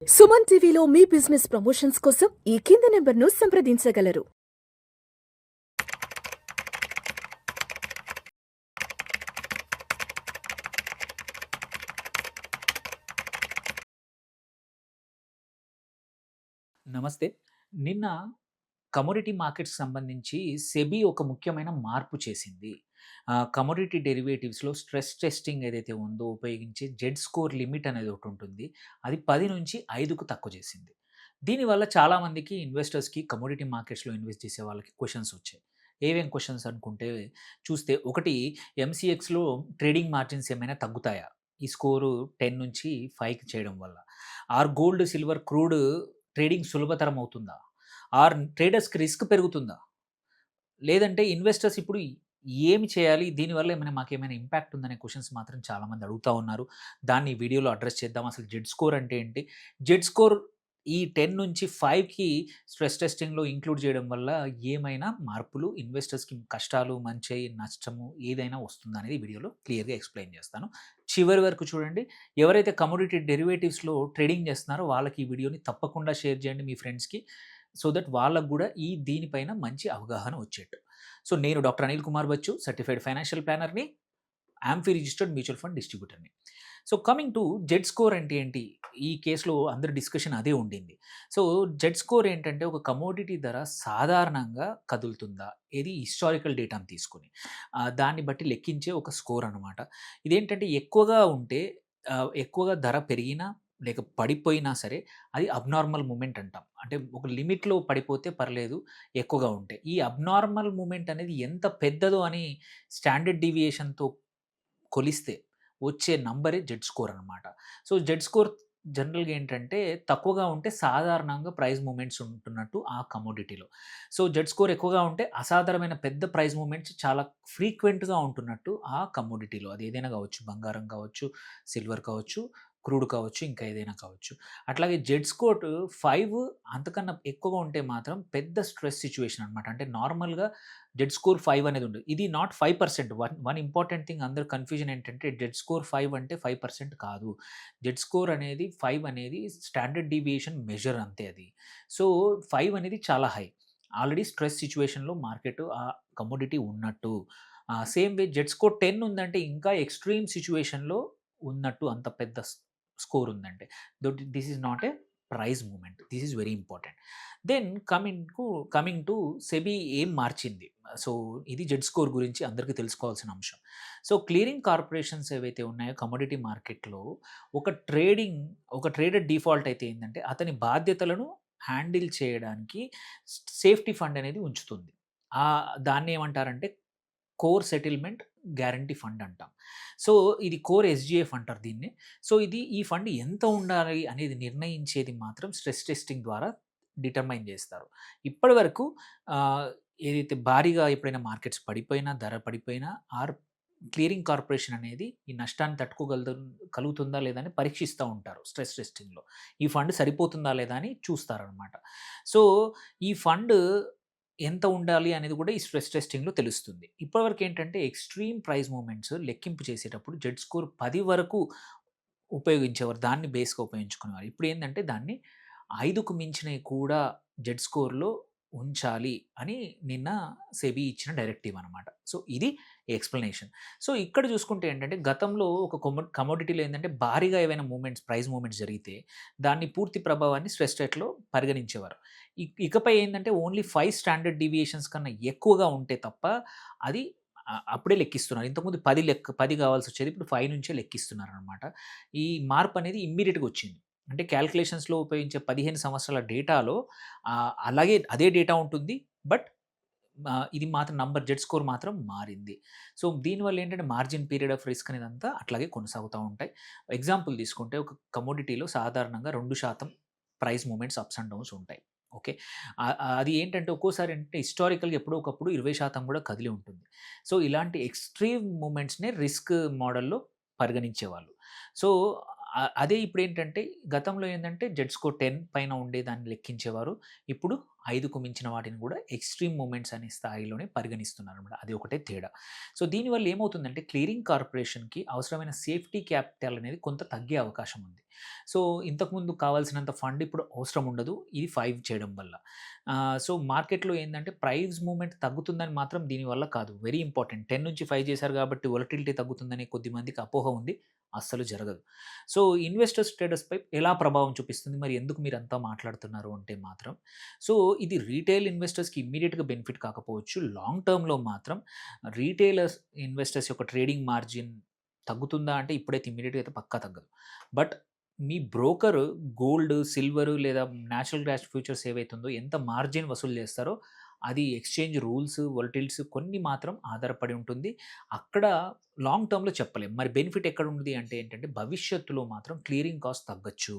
సుమన్ టీవీలో మీ business promotions కోసం ఈ కింది నెంబర్ను సంప్రదించగలరు. నమస్తే. నిన్న కమోడిటీ మార్కెట్స్‌కి సంబంధించి సెబీ ఒక ముఖ్యమైన మార్పు చేసింది. కమోడిటీ డెరివేటివ్స్‌లో స్ట్రెస్ టెస్టింగ్ ఏదైతే ఉందో ఉపయోగించే జెడ్ స్కోర్ లిమిట్ అనేది ఒకటుంటుంది. అది 10 నుంచి 5కు తక్కువ చేసింది. దీనివల్ల చాలామందికి ఇన్వెస్టర్స్‌కి కమోడిటీ మార్కెట్స్‌లో ఇన్వెస్ట్ చేసే వాళ్ళకి క్వెషన్స్ వచ్చాయి. ఏమేం క్వెషన్స్ అనుకుంటే చూస్తే ఒకటి ఎంసీఎక్స్‌లో ట్రేడింగ్ మార్జిన్స్ ఏమైనా తగ్గుతాయా? ఈ స్కోరు 10 నుంచి 5కి చేయడం వల్ల. Or gold, silver, crude trading సులభతరం అవుతుందా? ఆర్ ట్రేడర్స్‌కి రిస్క్ పెరుగుతుందా? లేదంటే ఇన్వెస్టర్స్ ఇప్పుడు ఏమి చేయాలి? దీనివల్ల ఏమైనా మాకేమైనా ఇంపాక్ట్ ఉందనే క్వెషన్స్ మాత్రం చాలామంది అడుగుతా ఉన్నారు. దాన్ని ఈ వీడియోలో అడ్రెస్ చేద్దాం. అసలు జెడ్ స్కోర్ అంటే ఏంటి? జెడ్ స్కోర్ ఈ 10 నుంచి 5కి స్ట్రెస్ టెస్టింగ్‌లో ఇంక్లూడ్ చేయడం వల్ల ఏమైనా మార్పులు ఇన్వెస్టర్స్‌కి కష్టాలు, మంచి, నష్టము ఏదైనా వస్తుందా అనేది ఈ వీడియోలో క్లియర్‌గా ఎక్స్‌ప్లెయిన్ చేస్తాను. చివరి వరకు చూడండి. ఎవరైతే కమోడిటీ డెరివేటివ్స్‌లో ట్రేడింగ్ చేస్తున్నారో వాళ్ళకి ఈ వీడియోని తప్పకుండా షేర్ చేయండి మీ ఫ్రెండ్స్‌కి. సో దట్ వాళ్ళకు కూడా దీనిపైన మంచి అవగాహన వచ్చేట్టు. సో నేను doctor Anil Kumar Bachchu, certified financial ప్లానర్‌ని, ఆంఫీ రిజిస్టర్డ్ మ్యూచువల్ ఫండ్ డిస్ట్రిబ్యూటర్‌ని. So coming to Z score అంటే ఏంటి? ఈ కేస్‌లో అందరి డిస్కషన్ అదే ఉండింది. సో జెడ్ స్కోర్ ఏంటంటే ఒక కమోడిటీ ధర సాధారణంగా కదులుతుందా? ఇది హిస్టారికల్ డేటాను తీసుకొని. దాన్ని బట్టి లెక్కించే ఒక స్కోర్ అనమాట. ఇదేంటంటే ఎక్కువగా ధర పెరిగినా లేక పడిపోయినా సరే అది అబ్నార్మల్ మూవ్‌మెంట్ అంటాం. అంటే ఒక లిమిట్‌లో పడిపోతే పర్లేదు, ఎక్కువగా ఉంటే. ఈ అబ్నార్మల్ మూవ్‌మెంట్ అనేది ఎంత పెద్దదో అని స్టాండర్డ్ డీవియేషన్‌తో కొలిస్తే వచ్చే నంబరే జెడ్ స్కోర్ అనమాట. సో జెడ్ స్కోర్ జనరల్‌గా ఏంటంటే తక్కువగా ఉంటే సాధారణంగా ప్రైస్ మూవ్‌మెంట్స్ ఉంటున్నట్టు ఆ కమోడిటీలో. సో జెడ్ స్కోర్ ఎక్కువగా ఉంటే అసాధారణమైన పెద్ద ప్రైస్ మూవ్‌మెంట్స్ చాలా ఫ్రీక్వెంట్‌గా ఉంటున్నట్టు ఆ కమోడిటీలో. అది ఏదైనా కావచ్చు, బంగారం కావచ్చు, సిల్వర్ కావచ్చు, క్రూడ్ కావచ్చు, ఇంకా ఏదైనా కావచ్చు. అట్లాగే జెడ్ స్కోర్ 5 అంతకన్నా ఎక్కువగా ఉంటే మాత్రం పెద్ద స్ట్రెస్ సిట్యుయేషన్ అనమాట. అంటే నార్మల్‌గా జెడ్ స్కోర్ 5 అనేది ఉండదు. ఇది నాట్ 5%. వన్ ఇంపార్టెంట్ థింగ్ అందరూ కన్‌ఫ్యూజన్ ఏంటంటే జెడ్ స్కోర్ 5 అంటే 5% కాదు. జెడ్ స్కోర్ అనేది 5 అనేది స్టాండర్డ్ డీవియేషన్ మెజర్ అంతే అది. సో 5 అనేది చాలా హై. ఆల్రెడీ స్ట్రెస్ సిట్యుయేషన్‌లో మార్కెట్ కమోడిటీ ఉన్నట్టు. సేమ్ వే జెడ్ స్కోర్ 10 ఉందంటే ఇంకా ఎక్స్‌ట్రీమ్ సిట్యుయేషన్‌లో ఉన్నట్టు అంత పెద్ద స్కోర్ ఉందంటే. This is not a price movement. This is very important. Then coming to SEBI ఏం మార్చింది. సో ఇది జెడ్ స్కోర్ గురించి అందరికీ తెలుసుకోవాల్సిన అంశం. సో క్లియరింగ్ కార్పొరేషన్స్ ఏవైతే ఉన్నాయో కమోడిటీ మార్కెట్‌లో ఒక ట్రేడర్ డిఫాల్ట్ అయితే ఏందంటే అతని బాధ్యతలను హ్యాండిల్ చేయడానికి సేఫ్టీ ఫండ్ అనేది ఉంచుతుంది. దాన్ని ఏమంటారంటే కోర్ సెటిల్మెంట్ గ్యారంటీ ఫండ్ అంటాం. సో ఇది కోర్ ఎస్‌జిఎఫ్ అంటారు దీన్ని. సో ఈ ఫండ్ ఎంత ఉండాలి అనేది నిర్ణయించేది మాత్రం స్ట్రెస్ టెస్టింగ్ ద్వారా డిటర్మైన్ చేస్తారు. ఇప్పటి వరకు ఆహ్, ఏదైతే భారీగా ఎప్పుడైనా మార్కెట్స్ పడిపోయినా, ధర పడిపోయినా క్లియరింగ్ కార్పొరేషన్ అనేది ఈ నష్టాన్ని కలుగుతుందా లేదా అని పరీక్షిస్తా ఉంటారు స్ట్రెస్ టెస్టింగ్‌లో. ఈ ఫండ్ సరిపోతుందా లేదా అని చూస్తారనమాట. సో ఈ ఫండ్ ఎంత ఉండాలి అనేది కూడా ఈ స్ట్రెస్ టెస్టింగ్‌లో తెలుస్తుంది. ఇప్పటివరకు ఏంటంటే ఎక్స్‌ట్రీమ్ ప్రైస్ మూవ్‌మెంట్స్ లెక్కింపు చేసేటప్పుడు జెడ్ స్కోర్ 10 వరకు ఉపయోగించేవారు. దాన్ని బేస్‌గా ఉపయోగించుకునేవారు. ఇప్పుడేందంటే దాన్ని 5కు మించినయి కూడా జెడ్ స్కోర్‌లో ఉంచాలి అని నిన్న సెబీ ఇచ్చిన డైరెక్టివ్ అనమాట. సో ఇది ఎక్స్‌ప్లనేషన్. సో ఇక్కడ చూసుకుంటే ఏంటంటే గతంలో ఒక కమోడిటీలో ఏందంటే భారీగా ఏవైనా ప్రైస్ మూవ్‌మెంట్స్ జరిగితే దాన్ని పూర్తి ప్రభావాన్ని స్ట్రెస్ టెస్ట్‌లో పరిగణించేవారు. ఇకపై ఏందంటే ఓన్లీ 5 స్టాండర్డ్ డీవియేషన్స్ కన్నా ఎక్కువగా ఉంటే తప్ప అది అప్పుడే లెక్కిస్తున్నారు. ఇంతకుముందు 10 కావాల్సొచ్చేది. ఇప్పుడు 5 నుంచే లెక్కిస్తున్నారనమాట. ఈ మార్పనేది ఇమ్మీడియేట్‌గా వచ్చింది. అంటే కాలిక్యులేషన్స్‌లో ఉపయోగించే 15 సంవత్సరాల డేటాలో అలాగే అదే డేటా ఉంటుంది. బట్ ఇది మాత్రం జెడ్ స్కోర్ మాత్రం మారింది. సో దీనివల్ల ఏంటంటే మార్జిన్ పీరియడ్ ఆఫ్ రిస్క్ అనేదంతా అట్లాగే కొనసాగుతా ఉంటాయి. ఎగ్జాంపుల్ తీసుకుంటే ఒక కమోడిటీలో సాధారణంగా 2% price movements ups and downs ఉంటాయి. ఓకే. అది ఏంటంటే ఒక్కోసారి అంటే హిస్టారికల్‌గా ఎప్పుడో ఒకప్పుడు 20% కూడా కదిలి ఉంటుంది. సో ఇలాంటి ఎక్స్‌ట్రీమ్ మూవ్‌మెంట్స్‌నే రిస్క్ మోడల్‌లో పరిగణించేవాళ్ళు. సో అదే ఇప్పుడేంటంటే గతంలో ఏందంటే జెడ్ స్కోర్ 10 పైన ఉండేదాన్ని లెక్కించేవారు. ఇప్పుడు 5కు మించిన వాటిని గూడా ఎక్స్‌ట్రీమ్ మూమెంట్స్ అనే స్థాయిలోనే పరిగణిస్తున్నారనమాట. అది ఒకటే తేడా. సో, దీనివల్ల ఏమవుతుందంటే క్లియరింగ్ కార్పొరేషన్‌కి అవసరమైన సేఫ్టీ క్యాపిటల్ అనేది కొంత తగ్గే అవకాశం ఉంది. సో, ఇంతకుముందు కావాల్సినంత ఫండ్ ఇప్పుడు అవసరం ఉండదు. ఇది 5 చేయడం వల్ల. సో, మార్కెట్‌లో ఏందంటే ప్రైస్ మూవ్‌మెంట్ తగ్గుతుందని మాత్రం దీనివల్ల కాదు. Very important. 10 నుంచి 5 చేశారు కాబట్టి వొలటిలిటీ తగ్గుతుందని కొద్దిమందికి అపోహ ఉంది. అస్సలు జరగదు. సో, ఇన్వెస్టర్ స్టేటస్‌పై ఎలా ప్రభావం చూపిస్తుంది? మరి ఎందుకు మీరంతా మాట్లాడుతున్నారు అంటే మాత్రం, సో, ఇది రీటైల్ ఇన్వెస్టర్స్‌కి ఇమ్మీడియేట్‌గా బెనిఫిట్ కాకపోవచ్చు. లాంగ్ టర్మ్‌లో మాత్రం రీటైలర్స్ ఇన్వెస్టర్స్ యొక్క ట్రేడింగ్ మార్జిన్ తగ్గుతుందా అంటే ఇప్పుడైతే ఇమ్మీడియేట్‌గా అయితే పక్కా తగ్గదు. But me broker gold, silver లేదా నేచురల్ గ్యాస్ ఫ్యూచర్స్ ఏవైతుందో ఎంత మార్జిన్ వసూలు చేస్తారో అది ఎక్స్‌చేంజ్ రూల్స్, వొలటిల్స్ కొన్ని మాత్రం ఆధారపడి ఉంటుంది. అక్కడ లాంగ్ టర్మ్‌లో చెప్పలేం. మరి బెనిఫిట్ ఎక్కడుంది అంటే ఏంటంటే, భవిష్యత్తులో మాత్రం క్లియరింగ్ కాస్ట్ తగ్గొచ్చు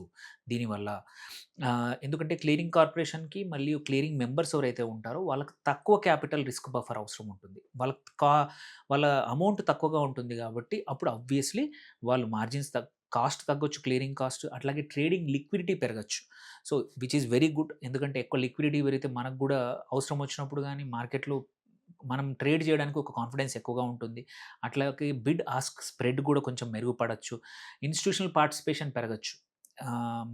దీనివల్ల. ఎందుకంటే క్లియరింగ్ కార్పొరేషన్‌కి మరియు క్లియరింగ్ మెంబర్స్ ఎవరైతే ఉంటారో వాళ్ళకి తక్కువ క్యాపిటల్ రిస్క్ బఫర్ అవసరం ఉంటుంది. వాళ్ళ అమౌంట్ తక్కువగా ఉంటుంది కాబట్టి అప్పుడు ఆబ్వియస్‌లీ వాళ్ళు మార్జిన్స్ కాస్ట్ తగ్గొచ్చు క్లియరింగ్ కాస్ట్. అట్లాగే ట్రేడింగ్ లిక్విడిటీ పెరగొచ్చు. So, which is very good. ఎందుకంటే ఎక్కువ లిక్విడిటీ పెరిగితే మనకు గూడా అవసరం వచ్చినప్పుడు గానీ మార్కెట్‌లో మనం ట్రేడ్ చేయడానికి ఒక కాన్ఫిడెన్స్ ఎక్కువగా ఉంటుంది. అట్లాగే బిడ్ ఆస్క్ స్ప్రెడ్ గూడా కొంచెం మెరుగుపడొచ్చు. Institutional participation పెరగొచ్చు.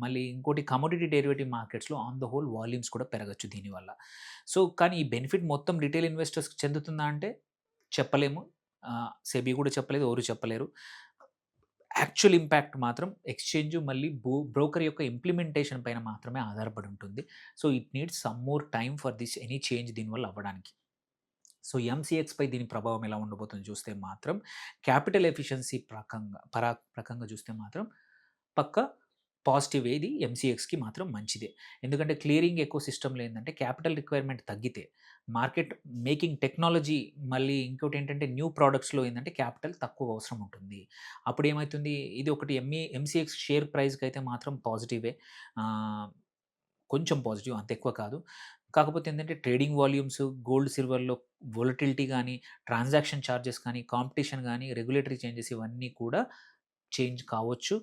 మళ్ళీ ఇంకోటి కమోడిటీ డెరివేటివ్ మార్కెట్స్‌లో ఆన్ ద హోల్ వాల్యూమ్స్ కూడా పెరగొచ్చు దీనివల్ల. సో, కానీ ఈ బెనిఫిట్ మొత్తం రిటైల్ ఇన్వెస్టర్స్‌కి చెందుతుందా అంటే చెప్పలేము. సెబీ గూడా చెప్పలేదు. ఎవరు చెప్పలేరు. యాక్చువల్ ఇంపాక్ట్ మాత్రం ఎక్స్‌చేంజ్ మళ్ళీ బ్రోకర్ యొక్క ఇంప్లిమెంటేషన్ పైన మాత్రమే ఆధారపడి ఉంటుంది. So, it needs some more time for this any change దీనివల్ల అవ్వడానికి. సో, ఎంసీఎక్స్‌పై దీని ప్రభావం ఎలా ఉండబోతుందో చూస్తే మాత్రం క్యాపిటల్ ఎఫిషియన్సీ ప్రకంగా చూస్తే మాత్రం పక్కా పాజిటివే ఇది ఎంసీఎక్స్‌కి మాత్రం మంచిదే. ఎందుకంటే క్లియరింగ్ ఎకోసిస్టమ్‌లో ఏందంటే క్యాపిటల్ రిక్వైర్మెంట్ తగ్గితే మార్కెట్ మేకింగ్ టెక్నాలజీ మళ్ళీ ఇంకోటేంటంటే న్యూ ప్రొడక్ట్స్‌లో ఏందంటే క్యాపిటల్ తక్కువ అవసరం ఉంటుంది. అప్పుడేమైతుంది ఇది ఒకటి ఎంసీఎక్స్ షేర్ ప్రైస్‌కైతే మాత్రం పాజిటివే. ఆహ్, కొంచెం పాజిటివ్ అంత ఎక్కువ కాదు. కాకపోతే ఏందంటే ట్రేడింగ్ వాల్యూమ్స్, గోల్డ్, సిల్వర్‌లో వొలటిలిటీ గానీ, ట్రాన్సాక్షన్ చార్జెస్ కానీ, కాంపిటీషన్ గానీ, రెగ్యులేటరీ చేంజెస్ ఇవన్నీ కూడా చేంజ్ కావచ్చు.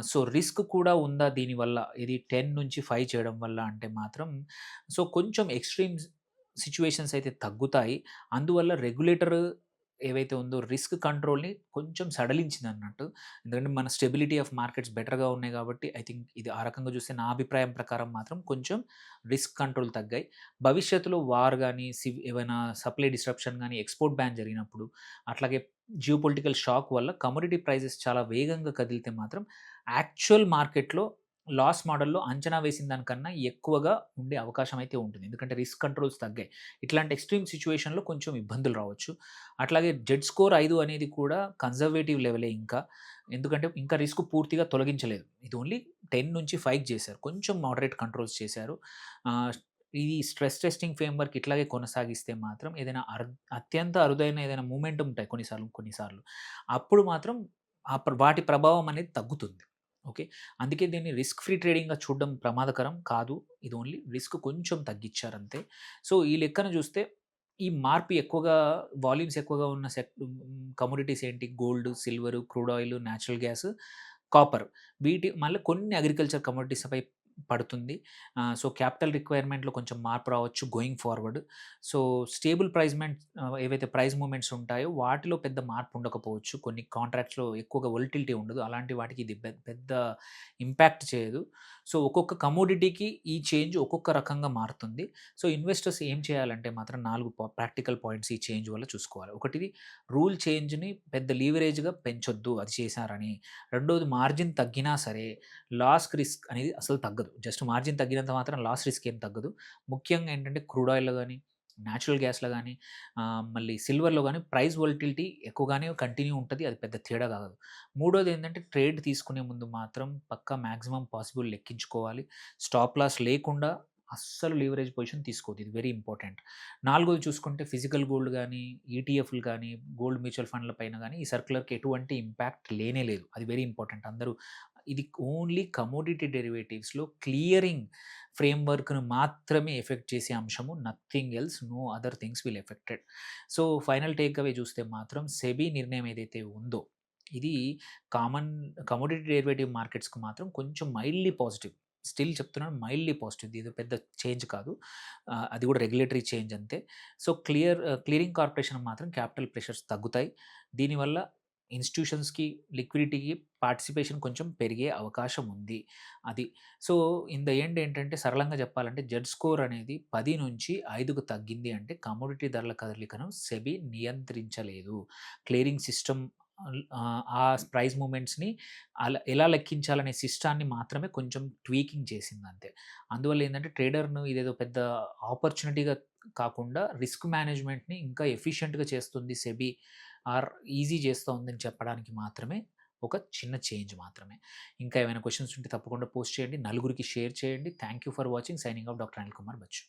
సో, రిస్క్ కూడా ఉందా దీనివల్ల? ఇది 10 నుంచి 5 చేయడం వల్ల అంటే మాత్రం సో, కొంచెం ఎక్స్‌ట్రీమ్ సిట్యుయేషన్స్ అయితే తగ్గుతాయి. అందువల్ల రెగ్యులేటర్ ఏవైతే ఉందో రిస్క్ కంట్రోల్‌ని కొంచెం సడలించిందన్నట్టు. ఎందుకంటే మన స్టెబిలిటీ ఆఫ్ మార్కెట్స్ బెటర్‌గా ఉన్నాయి కాబట్టి ఐ థింక్ ఇది ఆ రకంగా చూస్తే నా అభిప్రాయం ప్రకారం మాత్రం కొంచెం రిస్క్ కంట్రోల్ తగ్గాయి. భవిష్యత్తులో వార్ గాని, ఏవైనా సప్లై డిస్రప్షన్ గాని, ఎక్స్‌పోర్ట్ బ్యాన్ జరిగినప్పుడు అట్లాగే జియోపొలిటికల్ షాక్ వల్ల కమోడిటీ ప్రైజెస్ చాలా వేగంగా కదిలితే మాత్రం యాక్చువల్ మార్కెట్‌లో లాస్ మోడల్‌లో అంచనా వేసిన దానికన్నా ఎక్కువగా ఉండే అవకాశం అయితే ఉంటుంది. ఎందుకంటే రిస్క్ కంట్రోల్స్ తగ్గాయి. ఇట్లాంటి ఎక్స్‌ట్రీమ్ సిట్యుయేషన్‌లో కొంచెం ఇబ్బందులు రావచ్చు. అట్లాగే జెడ్ స్కోర్ 5 అనేది కూడా కన్జర్వేటివ్ లెవెలే ఇంకా. ఎందుకంటే ఇంకా రిస్క్ పూర్తిగా తొలగించలేదు. ఇది ఓన్లీ 10 నుంచి 5 చేశారు. కొంచెం మోడరేట్ కంట్రోల్స్ చేశారు. ఆహ్, ఈ స్ట్రెస్ టెస్టింగ్ ఫ్రేమ్‌వర్క్ ఇట్లాగే కొనసాగిస్తే మాత్రం ఏదైనా అత్యంత అరుదైన ఏదైనా మూమెంట్ ఉంటాయి కొన్నిసార్లు. అప్పుడు మాత్రం వాటి ప్రభావం అనేది తగ్గుతుంది. ఓకే. అందుకే దీన్ని రిస్క్ ఫ్రీ ట్రేడింగ్‌గా చూడడం ప్రమాదకరం కాదు. ఇది ఓన్లీ రిస్క్ కొంచెం తగ్గిచ్చారంతే. సో, ఈ లెక్కన చూస్తే ఈ మార్పు ఎక్కువగా వాల్యూమ్స్ ఎక్కువగా ఉన్న కమోడిటీస్ ఏంటి? Gold, silver, crude oil, natural gas, copper. మళ్ళీ కొన్ని అగ్రికల్చర్ కమోడిటీస్‌పై పడుతుంది. సో, క్యాపిటల్ రిక్వైర్మెంట్‌లో కొంచెం మార్పు రావచ్చు గోయింగ్ ఫార్వర్డ్. సో, స్టేబుల్ ఏవైతే ప్రైస్ మూవ్‌మెంట్స్ ఉంటాయో వాటిలో పెద్ద మార్పు ఉండకపోవచ్చు. కొన్ని కాంట్రాక్ట్స్‌లో ఎక్కువగా వొలటిలిటీ ఉండదు. అలాంటి వాటికి ఇది పెద్ద ఇంపాక్ట్ చేయదు. సో, ఒక్కొక్క కమోడిటీకి ఈ చేంజ్ ఒక్కొక్క రకంగా మారుతుంది. సో, ఇన్వెస్టర్స్ ఏం చేయాలంటే మాత్రం 4 ప్రాక్టికల్ పాయింట్స్ ఈ చేంజ్ వల్ల చూసుకోవాలి. ఒకటిది రూల్ చేంజ్‌ని పెద్ద లీవరేజ్‌గా పెంచొద్దు అది చేశారని. రెండోది మార్జిన్ తగ్గినా సరే రిస్క్ అనేది అసలు తగ్గదు. జస్ట్ మార్జిన్ తగ్గినంత మాత్రం రిస్క్ ఏం తగ్గదు. ముఖ్యంగా ఏంటంటే క్రూడ్ ఆయిల్‌లో గాని, నేచురల్ గ్యాస్‌లో గాని, మళ్ళీ సిల్వర్‌లో గాని ప్రైస్ వొలటిలిటీ ఎక్కువగానే కంటిన్యూ ఉంటది. అది పెద్ద తేడా కాదు. మూడోదేంటంటే ట్రేడ్ తీసుకునే ముందు మాత్రం పక్కా మాక్సిమం పాసిబుల్ లెక్కించుకోవాలి. స్టాప్ లాస్ లేకుండా అస్సలు లీవరేజ్ పొజిషన్ తీసుకోవద్దు. ఇది వెరీ ఇంపార్టెంట్. నాలుగోది చూసుకుంటే ఫిజికల్ గోల్డ్ గానీ, ఈటీఎఫ్‌లు గానీ, గోల్డ్ మ్యూచువల్ ఫండ్‌ల పైన గానీ ఈ సర్క్యులర్‌కి ఎటువంటి ఇంపాక్ట్ లేనే లేదు. అది వెరీ ఇంపార్టెంట్. ఇది ఓన్లీ కమోడిటీ డెరివేటివ్స్‌లో క్లియరింగ్ ఫ్రేమ్‌వర్క్‌ను మాత్రమే ఎఫెక్ట్ చేసే అంశము. Nothing else. No other things will effected. So, final takeaway చూస్తే మాత్రం సెబీ నిర్ణయం ఏదైతే ఉందో ఇది కామన్ కమోడిటీ డెరివేటివ్ మార్కెట్స్‌కి మాత్రం కొంచెం మైల్డ్‌లీ పాజిటివ్. స్టిల్ చెప్తున్నాను, మైల్డ్‌లీ పాజిటివ్. ఇదేదో పెద్ద చేంజ్ కాదు. అది కూడా రెగ్యులేటరీ చేంజ్ అంతే. సో, క్లియరింగ్ కార్పొరేషన్ మాత్రం క్యాపిటల్ ప్రెషర్స్ తగ్గుతాయి. దీనివల్ల ఇన్‌స్టిట్యూషన్స్‌కి, లిక్విడిటీకి పార్టిసిపేషన్ కొంచెం పెరిగే అవకాశం ఉంది. అది. సో, ఇన్ ద ఎండ్ ఏంటంటే సరళంగా చెప్పాలంటే జెడ్ స్కోర్ అనేది 10 నుంచి 5కు తగ్గింది అంటే కమోడిటీ ధరల కదలికను సెబీ నియంత్రించలేదు. క్లియరింగ్ సిస్టమ్ ఆ ప్రైస్ మూవ్‌మెంట్స్‌ని ఎలా లెక్కించాలనే సిస్టాన్ని మాత్రమే కొంచెం ట్వీకింగ్ చేసిందంతే. అందువల్ల ఏందంటే ట్రేడర్‌ను ఇదేదో పెద్ద ఆపర్చునిటీగా కాకుండా రిస్క్ మేనేజ్‌మెంట్‌ని ఇంకా ఎఫిషియంట్‌గా చేస్తుంది సెబీ ఆర్ ఈజీ చేస్తా ఉందని చెప్పడానికి మాత్రమే ఒక చిన్న చేంజ్ మాత్రమే. ఇంకా ఏమైనా క్వెషన్స్ ఉంటే తప్పకుండా పోస్ట్ చేయండి. నలుగురికి షేర్ చేయండి. Thank you for watching. Signing off doctor Anil Kumar Bachu.